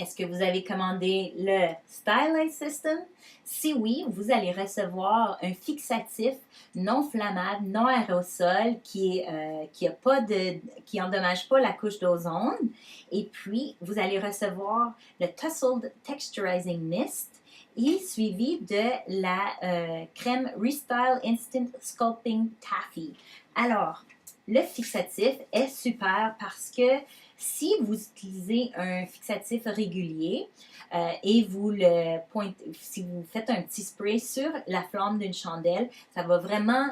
Est-ce que vous avez commandé le Stylize System? Si oui, vous allez recevoir un fixatif non flammable, non aérosol, qui endommage pas la couche d'ozone. Et puis, vous allez recevoir le Tussled Texturizing Mist et suivi de la crème Restyle Instant Sculpting Taffy. Alors, le fixatif est super parce que si vous utilisez un fixatif régulier et si vous faites un petit spray sur la flamme d'une chandelle, ça va vraiment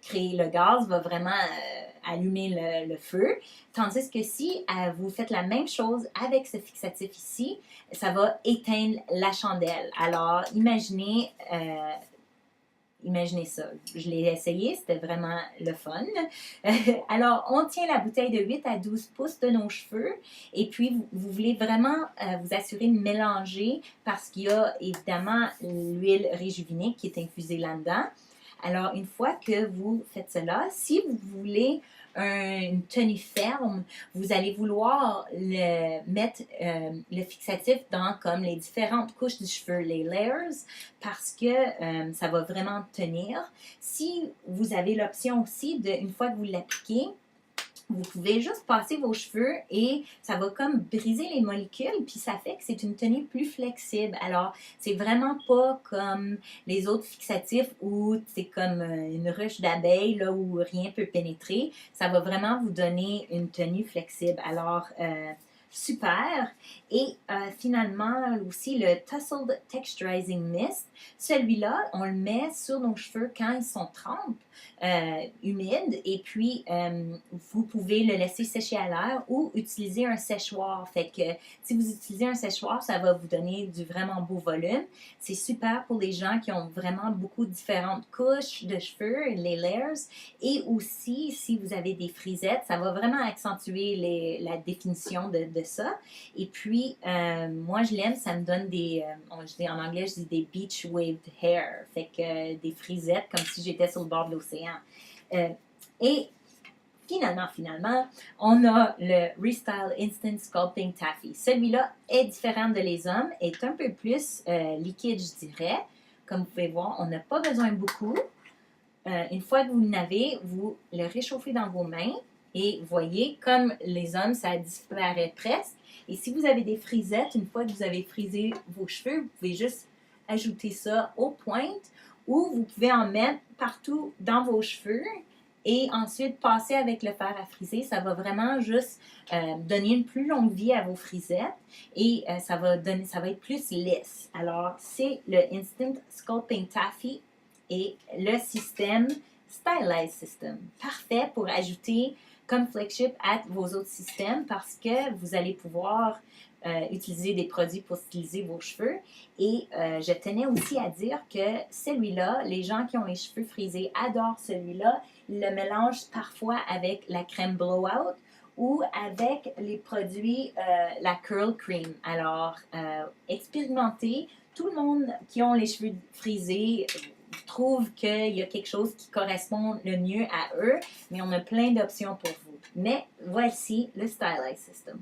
créer le gaz, va vraiment allumer le feu. Tandis que si vous faites la même chose avec ce fixatif ici, ça va éteindre la chandelle. Alors, imaginez ça. Je l'ai essayé, c'était vraiment le fun. Alors, on tient la bouteille de 8 à 12 pouces de nos cheveux et puis vous voulez vraiment vous assurer de mélanger parce qu'il y a évidemment l'huile réjuvinique qui est infusée là-dedans. Alors, une fois que vous faites cela, si vous voulez une tenue ferme, vous allez vouloir mettre le fixatif dans comme les différentes couches du cheveu, les layers, parce que ça va vraiment tenir. Si vous avez l'option aussi une fois que vous l'appliquez, vous pouvez juste passer vos cheveux et ça va comme briser les molécules, puis ça fait que c'est une tenue plus flexible. Alors, c'est vraiment pas comme les autres fixatifs où c'est comme une ruche d'abeilles là, où rien peut pénétrer. Ça va vraiment vous donner une tenue flexible. Alors, super. Et finalement, aussi le Tussled Texturizing Mist. Celui-là, on le met sur nos cheveux quand ils sont trempes, humides, et puis vous pouvez le laisser sécher à l'air ou utiliser un séchoir. Fait que si vous utilisez un séchoir, ça va vous donner du vraiment beau volume. C'est super pour les gens qui ont vraiment beaucoup de différentes couches de cheveux, les layers. Et aussi, si vous avez des frisettes, ça va vraiment accentuer la définition de ça. Et puis, moi, je l'aime, ça me donne en anglais, je dis des beach waved hair. Fait que des frisettes, comme si j'étais sur le bord de l'océan. Et finalement, on a le Restyle Instant Sculpting Taffy. Celui-là est différent de les hommes, est un peu plus liquide, je dirais. Comme vous pouvez voir, on n'a pas besoin de beaucoup. Une fois que vous l'avez, vous le réchauffez dans vos mains et voyez, comme les hommes, ça disparaît presque. Et si vous avez des frisettes, une fois que vous avez frisé vos cheveux, vous pouvez juste ajouter ça aux pointes ou vous pouvez en mettre partout dans vos cheveux et ensuite passer avec le fer à friser. Ça va vraiment juste donner une plus longue vie à vos frisettes et ça va être plus lisse. Alors, c'est le Instant Sculpting Taffy et le système Stylize System. Parfait pour ajouter comme flagship à vos autres systèmes parce que vous allez pouvoir utiliser des produits pour styliser vos cheveux. Et je tenais aussi à dire que celui-là, les gens qui ont les cheveux frisés adorent celui-là. Ils le mélangent parfois avec la crème Blowout ou avec les produits, la Curl Cream. Alors, expérimentez. Tout le monde qui ont les cheveux frisés trouve qu'il y a quelque chose qui correspond le mieux à eux, mais on a plein d'options pour vous. Mais voici le Stylize System.